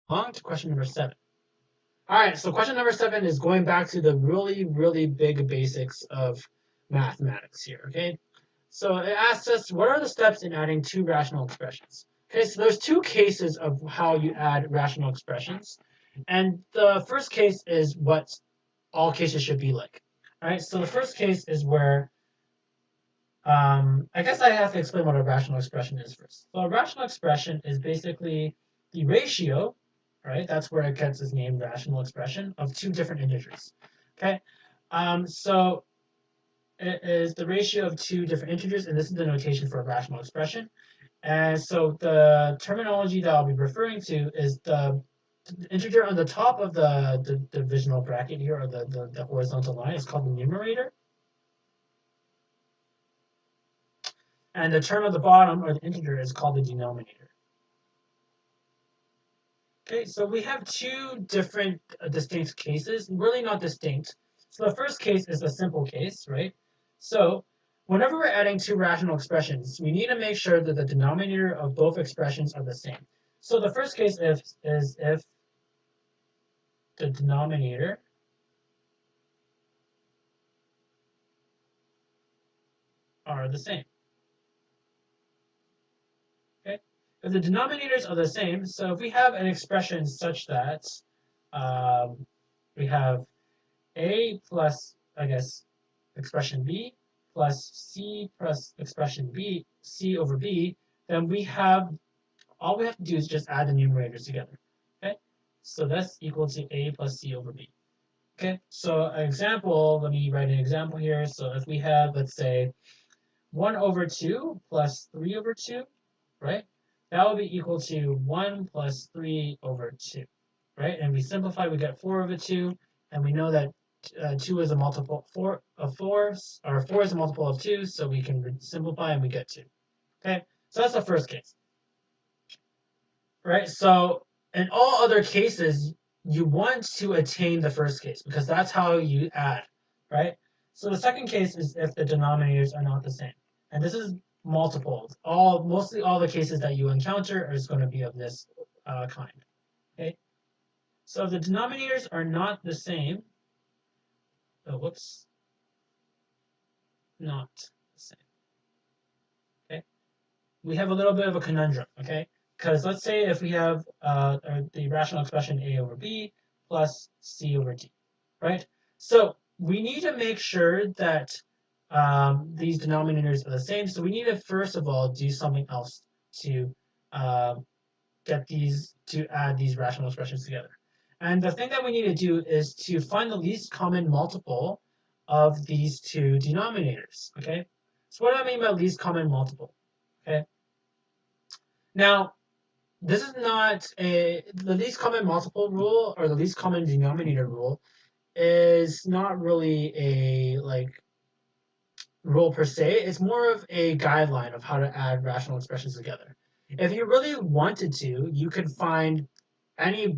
On to question number 7. All right, so question number 7 is going back to the really, really big basics of mathematics here, okay? So it asks us, what are the steps in adding two rational expressions? Okay, so there's two cases of how you add rational expressions. And the first case is what all cases should be like. All right, so the first case is where, I guess I have to explain what a rational expression is first. So a rational expression is basically the ratio, right? That's where it gets its name, rational expression, of two different integers. Okay, so it is the ratio of two different integers, and this is the notation for a rational expression. And so the terminology that I'll be referring to is the integer on the top of the divisional bracket here, or the horizontal line, is called the numerator. And the term at the bottom, or the integer, is called the denominator. Okay, so we have two different distinct cases, really not distinct. So the first case is a simple case, right? So whenever we're adding two rational expressions, we need to make sure that the denominator of both expressions are the same. So the first case is if the denominator are the same. Okay? If the denominators are the same, so if we have an expression such that we have a plus, I guess, expression b plus c plus expression b, c over b, then we have, all we have to do is just add the numerators together. Okay? So that's equal to a plus c over b. Okay, so an example, let me write an example here. So if we have, let's say, 1 over 2 plus 3 over 2, right? That will be equal to 1 plus 3 over 2, right? And we simplify, we get 4 over 2, and we know that 2 is a multiple of 4, or 4 is a multiple of 2, so we can simplify and we get 2. Okay, so that's the first case, right? So in all other cases, you want to attain the first case because that's how you add, right? So the second case is if the denominators are not the same. And this is multiples. Mostly all the cases that you encounter is going to be of this kind. Okay. So if the denominators are not the same, not the same. Okay. We have a little bit of a conundrum. Okay. Because let's say if we have the rational expression a over b plus c over d, right? So we need to make sure that these denominators are the same. So we need to first of all do something else to add these rational expressions together. And the thing that we need to do is to find the least common multiple of these two denominators. Okay. So what do I mean by least common multiple? Okay. Now, this is not the least common multiple rule or the least common denominator rule is not really a rule per se. It's more of a guideline of how to add rational expressions together. If you really wanted to, you could find any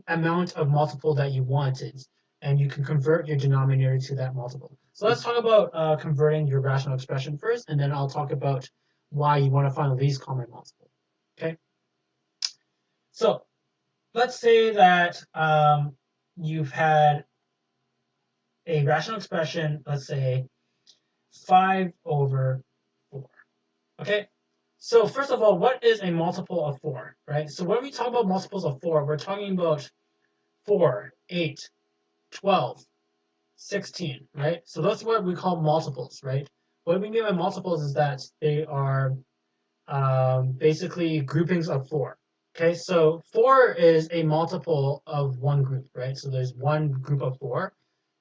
amount of multiple that you wanted, and you can convert your denominator to that multiple. So let's talk about converting your rational expression first, and then I'll talk about why you want to find the least common multiple. Okay. So let's say that you've had a rational expression, let's say 5 over 4. Okay, so first of all, what is a multiple of 4, right? So when we talk about multiples of 4, we're talking about 4, 8, 12, 16, right? So that's what we call multiples, right? What we mean by multiples is that they are basically groupings of 4. Okay, so 4 is a multiple of one group, right? So there's one group of 4.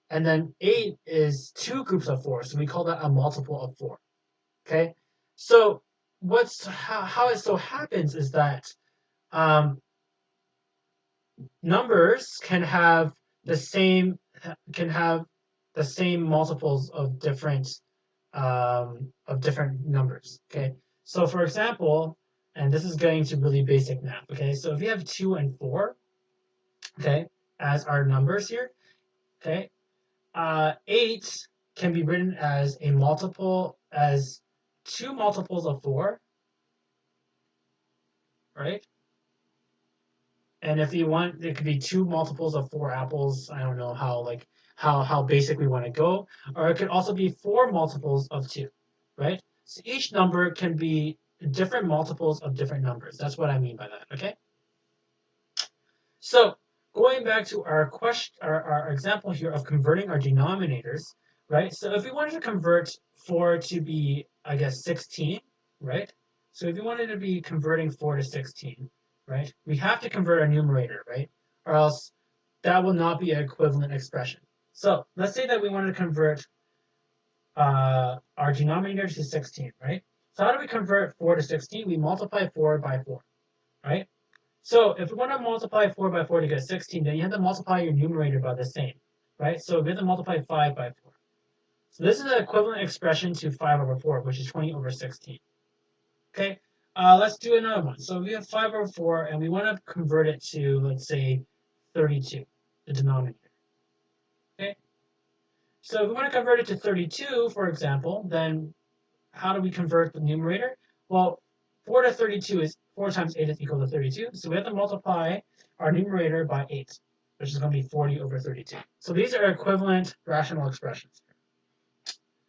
And then 8 is two groups of 4, so we call that a multiple of 4. Okay, so how it so happens is that numbers can have the same multiples of different numbers. Okay, so for example, and this is getting to really basic math. Okay, so if you have 2 and 4, okay, as our numbers here, okay. 8 can be written as a multiple, as two multiples of 4, right? And if you want, it could be 2 multiples of 4 apples. I don't know how basic we want to go. Or it could also be 4 multiples of 2, right? So each number can be different multiples of different numbers. That's what I mean by that, okay? So going back to our question, our example here of converting our denominators, right? So if we wanted to convert 4 to be, I guess, 16, right? So if you wanted to be converting 4 to 16, right? We have to convert our numerator, right? Or else that will not be an equivalent expression. So let's say that we wanted to convert our denominator to 16, right? So how do we convert 4 to 16? We multiply 4 by 4, right? So if we want to multiply 4 by 4 to get 16, then you have to multiply your numerator by the same, right? So we have to multiply 5 by 4. So this is an equivalent expression to 5 over 4, which is 20 over 16. Okay, let's do another one. So we have 5 over 4, and we want to convert it to, let's say, 32, the denominator. Okay, so if we want to convert it to 32, for example, then how do we convert the numerator? Well, 4 to 32 is 4 times 8 is equal to 32. So we have to multiply our numerator by 8, which is going to be 40 over 32. So these are equivalent rational expressions.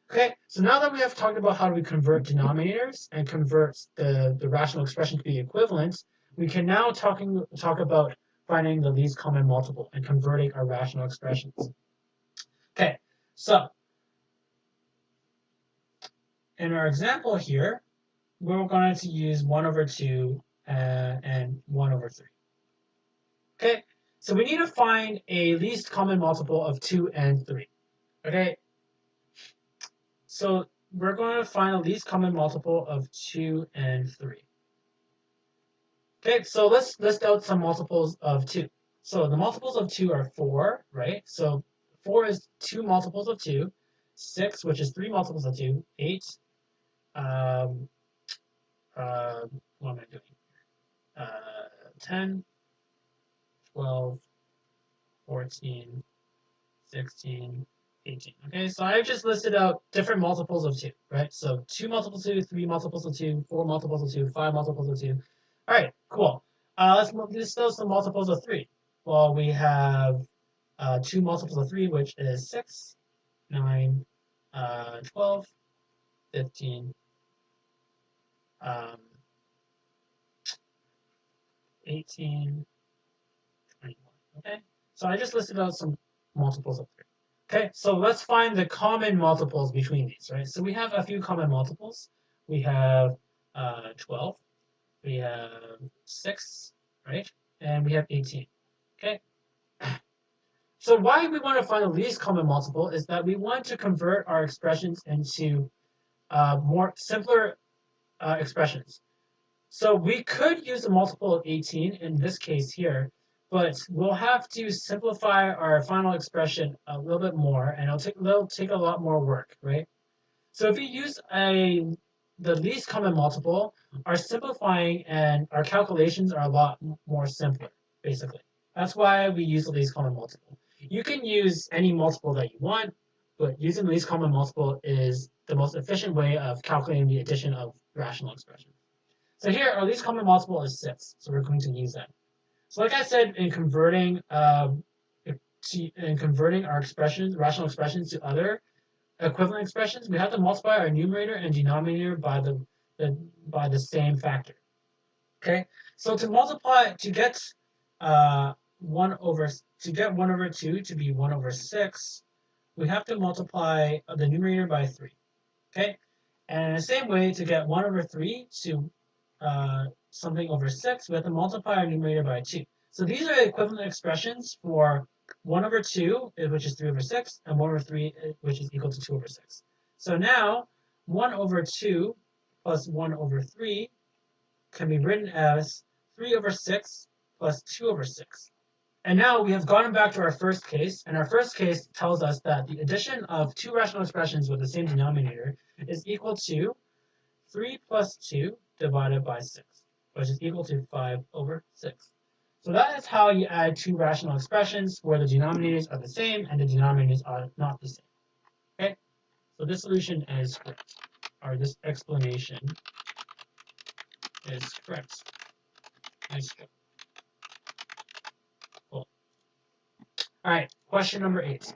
Okay, so now that we have talked about how do we convert denominators and convert the rational expression to be equivalent, we can now talk about finding the least common multiple and converting our rational expressions. Okay, so in our example here, we're going to use 1 over 2 and 1 over 3. Okay, so we need to find a least common multiple of 2 and 3. Okay, so we're going to find a least common multiple of 2 and 3. Okay, so let's list out some multiples of 2. So the multiples of 2 are 4, right? So 4 is 2 multiples of 2, 6, which is 3 multiples of 2, 8, what am I doing? 10, 12, 14, 16, 18. Okay, so I've just listed out different multiples of 2, right? So 2 multiples of 2, 3 multiples of 2, 4 multiples of 2, 5 multiples of 2. All right, cool. Let's list out some multiples of 3. Well, we have 2 multiples of 3, which is 6, 9, 12, 15, 18, 21. Okay, so I just listed out some multiples of 3. Okay, so let's find the common multiples between these, right? So we have a few common multiples. We have 12, we have 6, right? And we have 18, okay? So why we want to find the least common multiple is that we want to convert our expressions into more simpler expressions. So we could use a multiple of 18 in this case here, but we'll have to simplify our final expression a little bit more, and it'll take a lot more work, right? So if we use the least common multiple, our simplifying and our calculations are a lot more simpler, basically. That's why we use the least common multiple. You can use any multiple that you want, but using the least common multiple is the most efficient way of calculating the addition of rational expressions. So here, our least common multiple is 6, so we're going to use that. So like I said, in converting our expressions, rational expressions to other equivalent expressions, we have to multiply our numerator and denominator by the same factor. Okay, so to get 1 over 2 to be 1 over 6, we have to multiply the numerator by 3. Okay, and in the same way, to get 1 over 3 to something over 6, we have to multiply our numerator by 2. So these are equivalent expressions for 1 over 2, which is 3 over 6, and 1 over 3, which is equal to 2 over 6. So now 1 over 2 plus 1 over 3 can be written as 3 over 6 plus 2 over 6. And now we have gone back to our first case, and our first case tells us that the addition of two rational expressions with the same denominator is equal to 3 plus 2 divided by 6, which is equal to 5 over 6. So that is how you add two rational expressions where the denominators are the same and the denominators are not the same. Okay, so this solution is correct, or this explanation is correct. Nice. All right, question number 8.